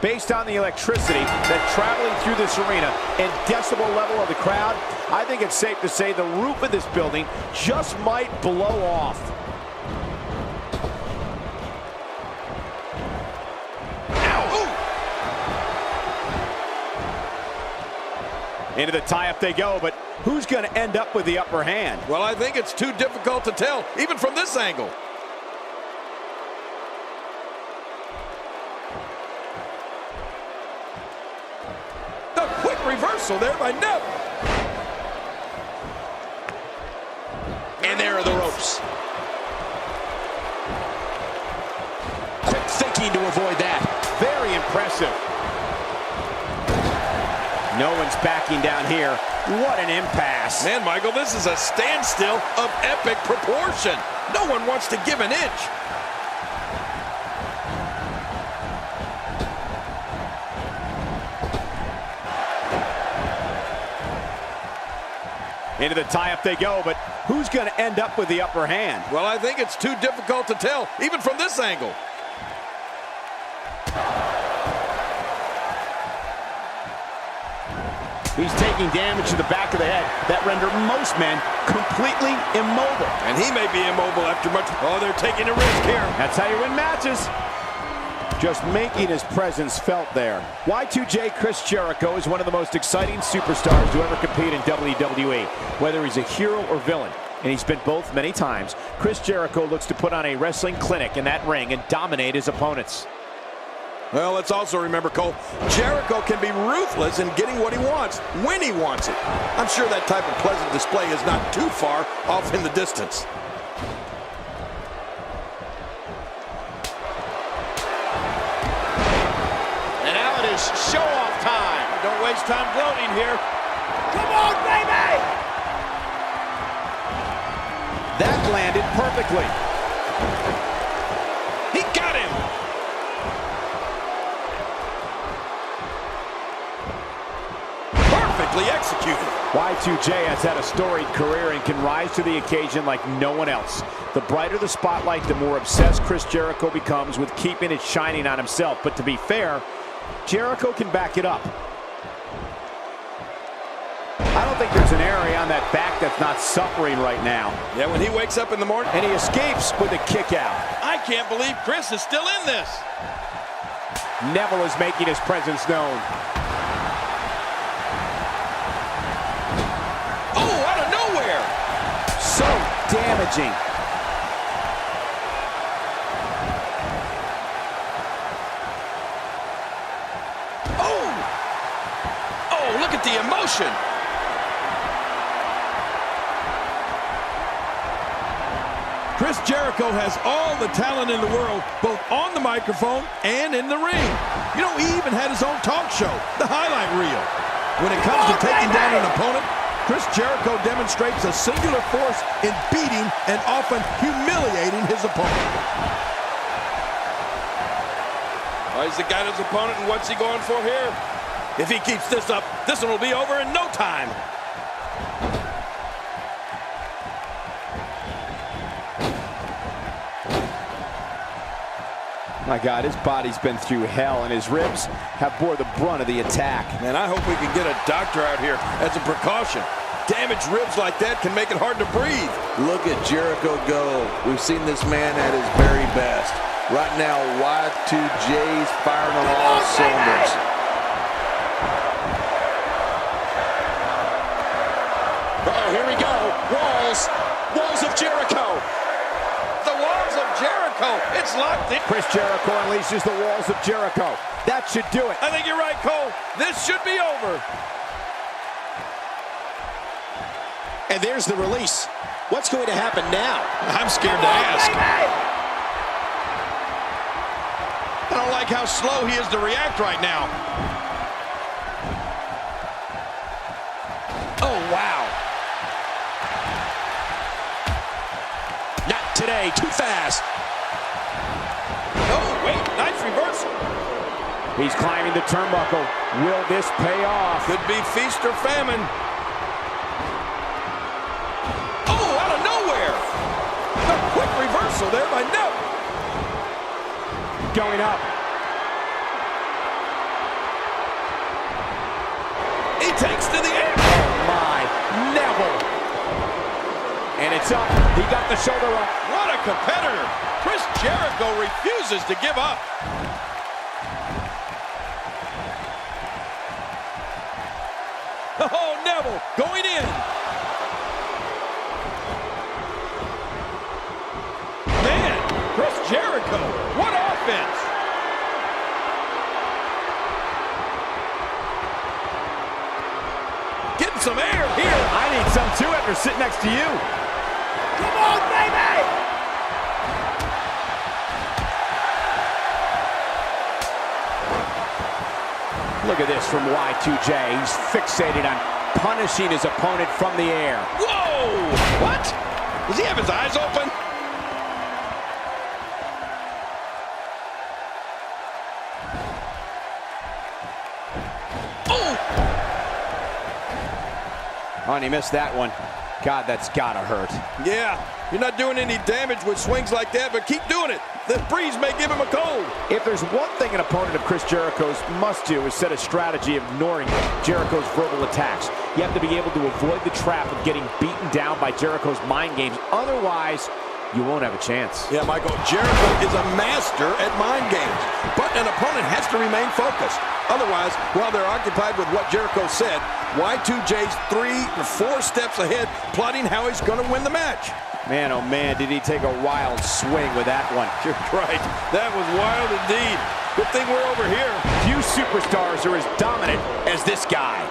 Based on the electricity that's traveling through this arena and decibel level of the crowd, I think it's safe to say the roof of this building just might blow off. Into the tie-up they go, but who's going to end up with the upper hand? Well, I think it's too difficult to tell, even from this angle. The quick reversal there by Neville. And there are the ropes. Quick thinking to avoid that. Very impressive. No one's backing down here. What an impasse. Man, Michael, this is a standstill of epic proportion. No one wants to give an inch. Into the tie-up they go, but who's going to end up with the upper hand? Well, I think it's too difficult to tell, even from this angle. He's taking damage to the back of the head that render most men completely immobile. And he may be immobile after much. Oh, they're taking a risk here. That's how you win matches. Just making his presence felt there. Y2J Chris Jericho is one of the most exciting superstars to ever compete in WWE, whether he's a hero or villain. And he's been both many times. Chris Jericho looks to put on a wrestling clinic in that ring and dominate his opponents. Well, let's also remember, Cole, Jericho can be ruthless in getting what he wants, when he wants it. I'm sure that type of pleasant display is not too far off in the distance. And now it is show-off time. Don't waste time gloating here. Come on, baby! That landed perfectly. He got him! Perfectly executed. Y2J has had a storied career and can rise to the occasion like no one else. The brighter the spotlight, the more obsessed Chris Jericho becomes with keeping it shining on himself. But to be fair, Jericho can back it up. I don't think there's an area on that back that's not suffering right now. Yeah, when he wakes up in the morning. And he escapes with a kick out. I can't believe Chris is still in this. Neville is making his presence known. Oh, out of nowhere. So damaging. Oh, look at the emotion. Chris Jericho has all the talent in the world, both on the microphone and in the ring. You know, he even had his own talk show, the highlight reel. When it comes to taking down an opponent, Chris Jericho demonstrates a singular force in beating and often humiliating his opponent. Oh, he's got his opponent, and what's he going for here? If he keeps this up, this one will be over in no time. My God, his body's been through hell, and his ribs have bore the brunt of the attack. Man, I hope we can get a doctor out here as a precaution. Damaged ribs like that can make it hard to breathe. Look at Jericho go. We've seen this man at his very best. Right now, Y2J's firing on all cylinders. Oh, here we go. Walls of Jericho. The walls of Jericho. It's locked in. Chris Jericho unleashes the walls of Jericho. That should do it. I think you're right, Cole. This should be over. And there's the release. What's going to happen now? I'm scared to ask. I don't like how slow he is to react right now. Oh, wow. Not today. Too fast. Oh, wait. Nice reversal. He's climbing the turnbuckle. Will this pay off? Could be feast or famine. Oh, out of nowhere. A quick reversal there by Neville. Going up. He takes to the air. Oh, my. Neville. And it's up. He got the shoulder up. What a competitor. Chris Jericho refuses to give up. Oh, Neville going in. Man, Chris Jericho, what offense. Getting some air here. I need some too after sitting next to you. Come on, baby! Look at this from Y2J. He's fixated on punishing his opponent from the air. Whoa! What? Does he have his eyes open? Oh, and he missed that one. God, that's gotta hurt. Yeah, you're not doing any damage with swings like that, but keep doing it. The breeze may give him a cold. If there's one thing an opponent of Chris Jericho's must do is set a strategy of ignoring Jericho's verbal attacks. You have to be able to avoid the trap of getting beaten down by Jericho's mind games. Otherwise, you won't have a chance. Yeah, Michael, Jericho is a master at mind games, but an opponent has to remain focused. Otherwise, while they're occupied with what Jericho said, Y2J's 3 to 4 steps ahead, plotting how he's going to win the match. Man, oh man, did he take a wild swing with that one. You're right. That was wild indeed. Good thing we're over here. Few superstars are as dominant as this guy.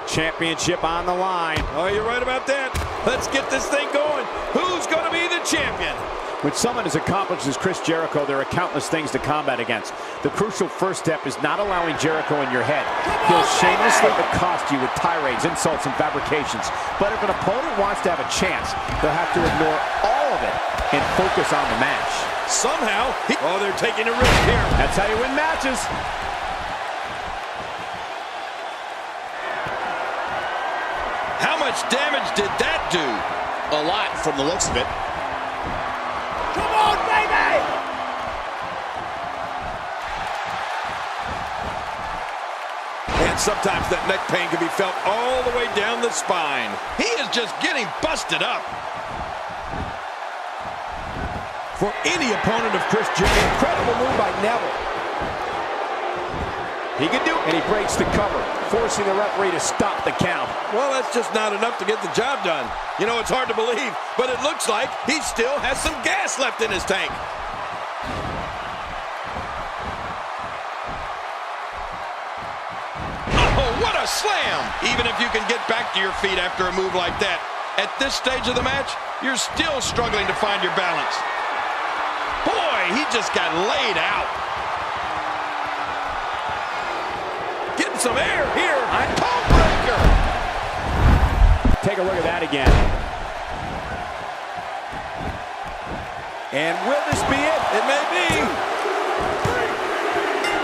Championship on the line. Oh, you're right about that. Let's get this thing going. Who's going to be the champion? When someone as accomplished as Chris Jericho, there are countless things to combat against. The crucial first step is not allowing Jericho in your head. He'll shamelessly accost you with tirades, insults, and fabrications. But if an opponent wants to have a chance, they'll have to ignore all of it and focus on the match. Somehow, oh, they're taking a risk here. That's how you win matches. How much damage did that do? A lot from the looks of it. Come on, baby! And sometimes that neck pain can be felt all the way down the spine. He is just getting busted up. For any opponent of Chris Jericho, Incredible move by Neville. He can do it, and he breaks the cover, forcing the referee to stop the count. well, that's just not enough to get the job done. You know, it's hard to believe, but it looks like he still has some gas left in his tank. Oh, what a slam! Even if you can get back to your feet after a move like that, at this stage of the match, you're still struggling to find your balance. Boy, he just got laid out. Getting some air here. Toe breaker. Take a look at that again. And will this be it? It may be.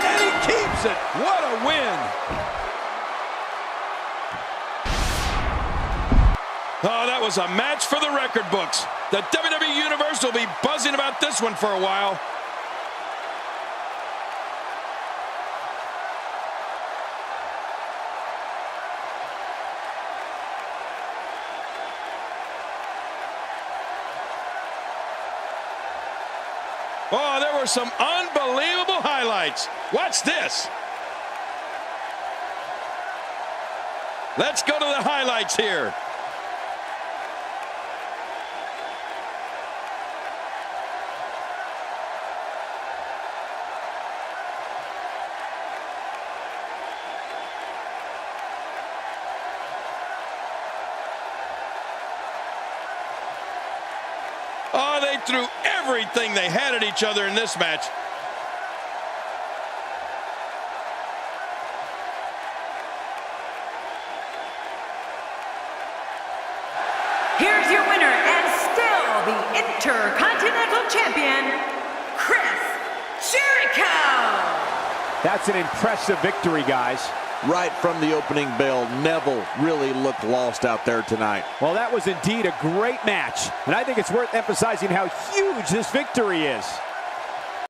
And he keeps it. What a win. Oh, that was a match for the record books. The WWE Universe will be buzzing about this one for a while. Oh, there were some unbelievable highlights. Watch this. Let's go to the highlights here. Oh, they threw everything they had at each other in this match. Here's your winner and still the Intercontinental Champion, Chris Jericho. That's an impressive victory, guys. right from the opening bell. Neville really looked lost out there tonight. Well, that was indeed a great match, and I think it's worth emphasizing how huge this victory is.